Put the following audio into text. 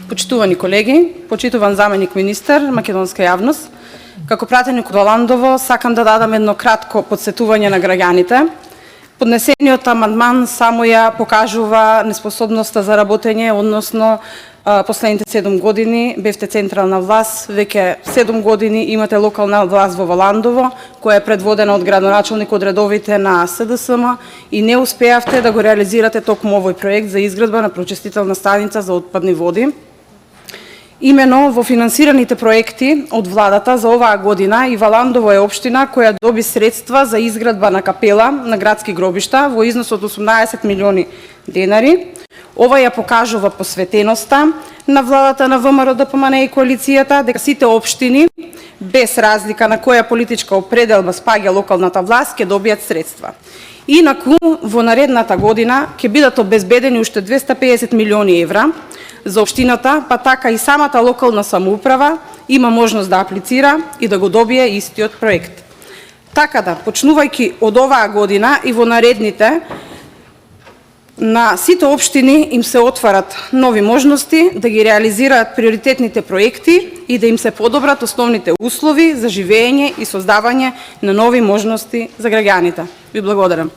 Почитувани колеги, почитуван заменик министер, македонска јавност, како пратеник од Ландово сакам да дадам едно кратко подсетување на граѓаните. Поднесениот амандман само ја покажува неспособноста за работење, односно последните 7 години бевте централна власт, веќе 7 години имате локална власт во Ландово, која е предводена од градоначалник од редовите на СДСМ и не успеавте да го реализирате токму овој проект за изградба на прочистителна станица за отпадни води. Имено во финансираните проекти од владата за оваа година и Ландово е општина која доби средства за изградба на капела на градски гробишта во износ од 18 милиони денари. Ова ја покажува посветеноста на владата на ВМРО ДПМН и коалицијата дека сите општини, без разлика на која политичка определба спаѓа локалната власт, ќе добијат средства. Инаку, во наредната година ќе бидат обезбедени уште 250 милиони евра за општината, па така и самата локална самоуправа има можност да аплицира и да го добие истиот проект. Така да, почнувајќи од оваа година и во наредните, на сите општини им се отварат нови можности да ги реализираат приоритетните проекти и да им се подобрат основните услови за живење и создавање на нови можности за граѓаните. Ви благодарам.